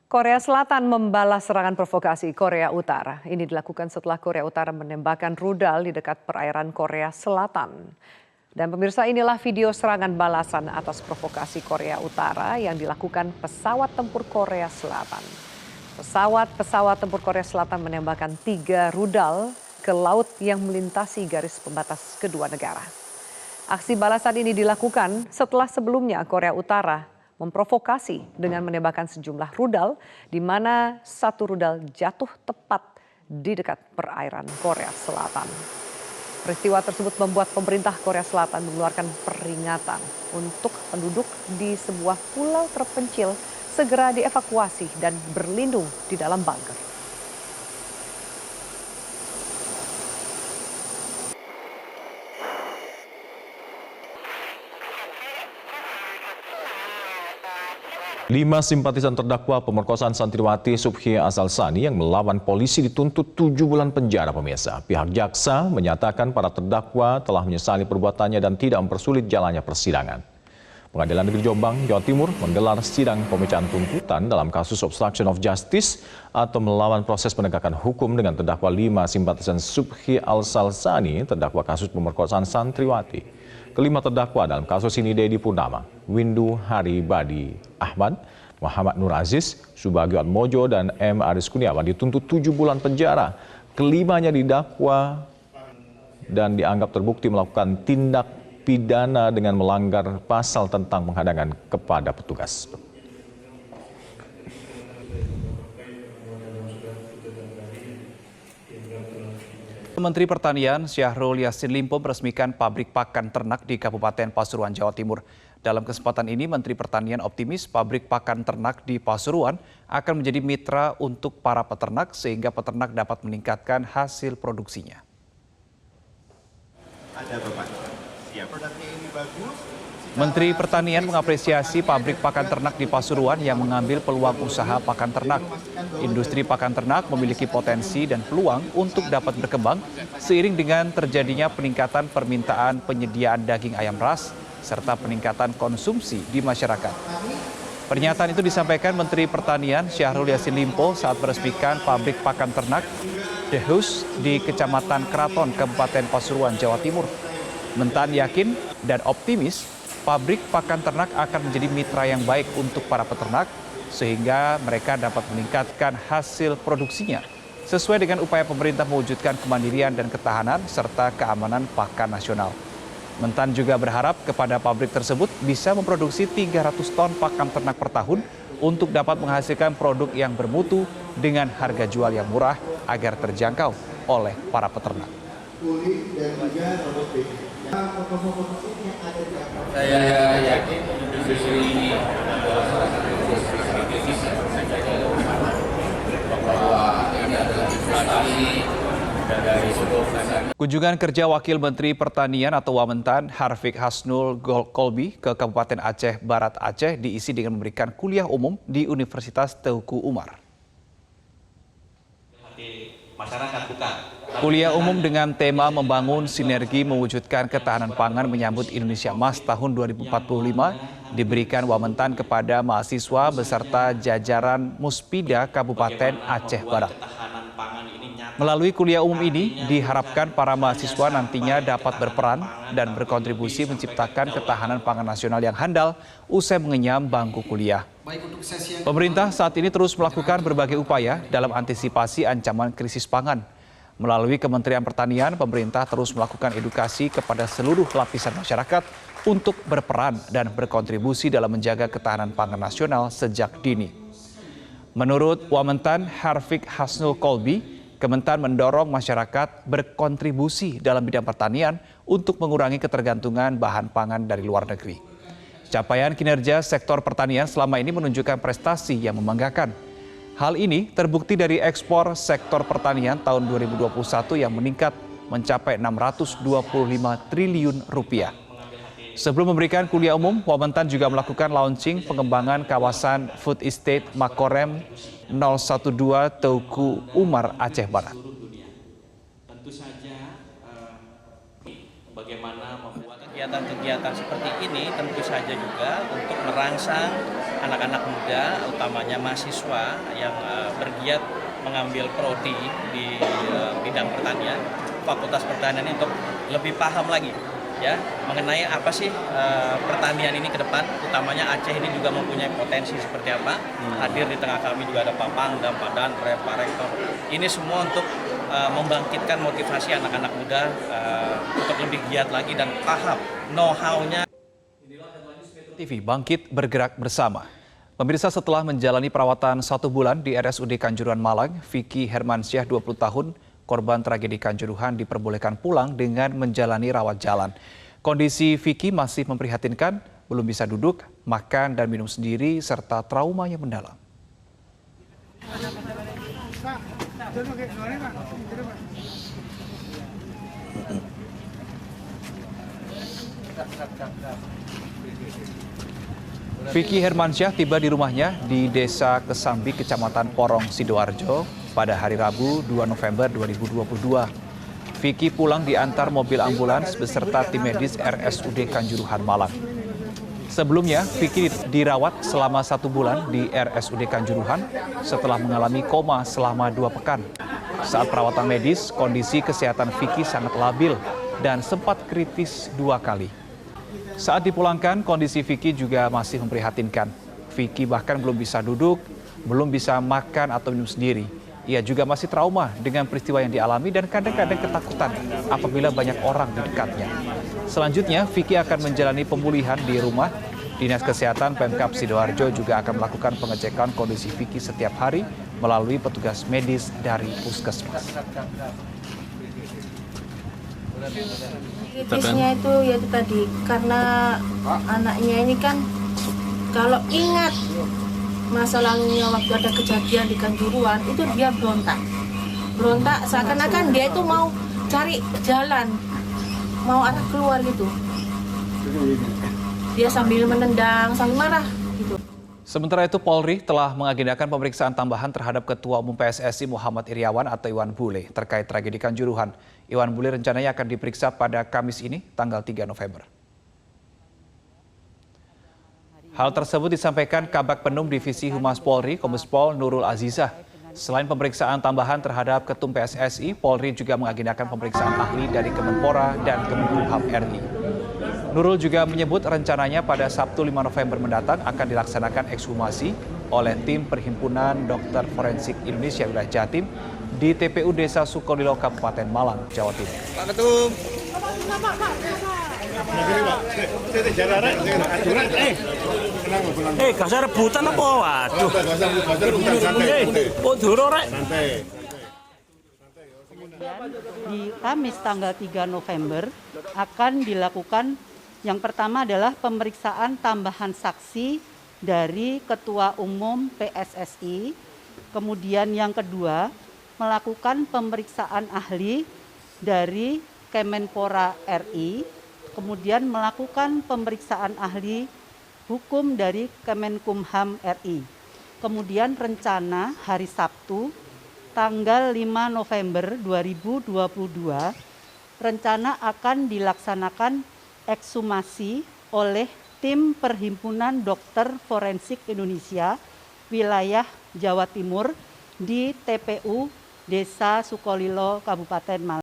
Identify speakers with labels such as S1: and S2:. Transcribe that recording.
S1: Korea Selatan membalas serangan provokasi Korea Utara. Ini dilakukan setelah Korea Utara menembakkan rudal di dekat perairan Korea Selatan. Dan pemirsa, inilah video serangan balasan atas provokasi Korea Utara yang dilakukan pesawat tempur Korea Selatan. Pesawat tempur Korea Selatan menembakkan 3 rudal ke laut yang melintasi garis pembatas kedua negara. Aksi balasan ini dilakukan setelah sebelumnya Korea Utara memprovokasi dengan menembakkan sejumlah rudal di mana satu rudal jatuh tepat di dekat perairan Korea Selatan. Peristiwa tersebut membuat pemerintah Korea Selatan mengeluarkan peringatan untuk penduduk di sebuah pulau terpencil segera dievakuasi dan berlindung di dalam bunker.
S2: Lima simpatisan terdakwa pemerkosaan santriwati Subhi Azalsani yang melawan polisi dituntut 7 bulan penjara, pemirsa. Pihak jaksa menyatakan para terdakwa telah menyesali perbuatannya dan tidak mempersulit jalannya persidangan. Pengadilan Negeri Jombang, Jawa Timur menggelar sidang pemecahan tuntutan dalam kasus obstruction of justice atau melawan proses penegakan hukum dengan terdakwa 5 simpatisan Subhi Azalsani terdakwa kasus pemerkosaan santriwati. Kelima terdakwa dalam kasus ini Dedi Purnama, Windu Haribadi Ahmad, Muhammad Nur Aziz, Subagio Atmojo, dan M. Aris Kurniawan dituntut 7 bulan penjara. Kelimanya didakwa dan dianggap terbukti melakukan tindak pidana dengan melanggar pasal tentang penghadangan kepada petugas.
S3: Menteri Pertanian Syahrul Yassin Limpo meresmikan pabrik pakan ternak di Kabupaten Pasuruan, Jawa Timur. Dalam kesempatan ini, Menteri Pertanian optimis pabrik pakan ternak di Pasuruan akan menjadi mitra untuk para peternak sehingga peternak dapat meningkatkan hasil produksinya.
S4: Ada Bapak, siap. Produknya ini bagus.
S3: Menteri Pertanian mengapresiasi pabrik pakan ternak di Pasuruan yang mengambil peluang usaha pakan ternak. Industri pakan ternak memiliki potensi dan peluang untuk dapat berkembang seiring dengan terjadinya peningkatan permintaan penyediaan daging ayam ras serta peningkatan konsumsi di masyarakat. Pernyataan itu disampaikan Menteri Pertanian Syahrul Yassin Limpo saat meresmikan pabrik pakan ternak The Hus di Kecamatan Keraton, Kabupaten Pasuruan, Jawa Timur. Mentan yakin dan optimis pabrik pakan ternak akan menjadi mitra yang baik untuk para peternak sehingga mereka dapat meningkatkan hasil produksinya sesuai dengan upaya pemerintah mewujudkan kemandirian dan ketahanan serta keamanan pakan nasional. Mentan juga berharap kepada pabrik tersebut bisa memproduksi 300 ton pakan ternak per tahun untuk dapat menghasilkan produk yang bermutu dengan harga jual yang murah agar terjangkau oleh para peternak.
S5: Saya yakin industri ini bahwa ini adalah investasi dan dari seluruh.
S3: Kunjungan kerja Wakil Menteri Pertanian atau Wamentan Harfiq Hasnul Kolbi ke Kabupaten Aceh Barat Aceh diisi dengan memberikan kuliah umum di Universitas Teuku Umar.
S5: Masyarakat bukan.
S3: Kuliah umum dengan tema membangun sinergi mewujudkan ketahanan pangan menyambut Indonesia Emas tahun 2045 diberikan Wamentan kepada mahasiswa beserta jajaran Muspida Kabupaten Aceh Barat. Melalui kuliah umum ini diharapkan para mahasiswa nantinya dapat berperan dan berkontribusi menciptakan ketahanan pangan nasional yang handal usai mengenyam bangku kuliah. Pemerintah saat ini terus melakukan berbagai upaya dalam antisipasi ancaman krisis pangan. Melalui Kementerian Pertanian, pemerintah terus melakukan edukasi kepada seluruh lapisan masyarakat untuk berperan dan berkontribusi dalam menjaga ketahanan pangan nasional sejak dini. Menurut Wamentan Harfiq Hasnul Kolbi, Kementan mendorong masyarakat berkontribusi dalam bidang pertanian untuk mengurangi ketergantungan bahan pangan dari luar negeri. Capaian kinerja sektor pertanian selama ini menunjukkan prestasi yang membanggakan. Hal ini terbukti dari ekspor sektor pertanian tahun 2021 yang meningkat mencapai 625 triliun rupiah. Sebelum memberikan kuliah umum, Wamentan juga melakukan launching pengembangan kawasan Food Estate Makorem 012 Teuku Umar Aceh Barat.
S5: Tentu saja bagaimana membuat
S6: kegiatan-kegiatan seperti ini tentu saja juga untuk merangsang anak-anak muda, utamanya mahasiswa yang bergiat mengambil prodi di bidang pertanian, Fakultas Pertanian ini untuk lebih paham lagi ya mengenai apa sih pertanian ini ke depan, utamanya Aceh ini juga mempunyai potensi seperti apa. Hadir di tengah kami juga ada Pak Pangdam, Pak Danpres, Pak Rektor. Ini semua untuk membangkitkan motivasi anak-anak muda untuk lebih giat lagi dan paham know-how-nya.
S3: TV Bangkit Bergerak Bersama. Pemirsa, setelah menjalani perawatan 1 bulan di RSUD Kanjuruhan Malang, Vicky Hermansyah 20 tahun, korban tragedi Kanjuruhan diperbolehkan pulang dengan menjalani rawat jalan. Kondisi Vicky masih memprihatinkan, belum bisa duduk, makan dan minum sendiri, serta trauma yang mendalam. Vicky Hermansyah tiba di rumahnya di Desa Kesambi, Kecamatan Porong, Sidoarjo pada hari Rabu 2 November 2022. Vicky pulang diantar mobil ambulans beserta tim medis RSUD Kanjuruhan Malang. Sebelumnya, Vicky dirawat selama 1 bulan di RSUD Kanjuruhan setelah mengalami koma selama 2 pekan. Saat perawatan medis, kondisi kesehatan Vicky sangat labil dan sempat kritis 2 kali. Saat dipulangkan, kondisi Vicky juga masih memprihatinkan. Vicky bahkan belum bisa duduk, belum bisa makan atau minum sendiri. Ia juga masih trauma dengan peristiwa yang dialami dan kadang-kadang ketakutan apabila banyak orang di dekatnya. Selanjutnya, Vicky akan menjalani pemulihan di rumah. Dinas Kesehatan Pemkab Sidoarjo juga akan melakukan pengecekan kondisi Vicky setiap hari melalui petugas medis dari puskesmas.
S7: Kritisnya itu yaitu tadi, karena anaknya ini kan kalau ingat masa lalunya waktu ada kejadian di Kanjuruhan, itu dia berontak seakan-akan dia itu mau cari jalan, mau arah keluar gitu. Dia sambil menendang, sambil marah gitu.
S3: Sementara itu, Polri telah mengagendakan pemeriksaan tambahan terhadap Ketua Umum PSSI Muhammad Iryawan atau Iwan Bule terkait tragedi Kanjuruhan. Iwan Bule rencananya akan diperiksa pada Kamis ini, tanggal 3 November. Hal tersebut disampaikan Kabak Penum Divisi Humas Polri, Kombes Pol Nurul Azizah. Selain pemeriksaan tambahan terhadap Ketum PSSI, Polri juga mengagendakan pemeriksaan ahli dari Kemenpora dan Kemenkumham RI. Nurul juga menyebut rencananya pada Sabtu 5 November mendatang akan dilaksanakan ekshumasi oleh tim Perhimpunan Dokter Forensik Indonesia Wilayah Jatim di TPU Desa Sukolilo, Kabupaten Malang, Jawa Timur.
S4: Pak Ketum.
S8: Gak rebutan apa? Waduh.
S9: Di Kamis tanggal 3 November akan dilakukan yang pertama adalah pemeriksaan tambahan saksi dari Ketua Umum PSSI. Kemudian yang kedua, melakukan pemeriksaan ahli dari Kemenpora RI. Kemudian melakukan pemeriksaan ahli hukum dari Kemenkumham RI. Kemudian rencana hari Sabtu tanggal 5 November 2022 rencana akan dilaksanakan ekshumasi oleh tim Perhimpunan Dokter Forensik Indonesia wilayah Jawa Timur di TPU Desa Sukolilo, Kabupaten Malang.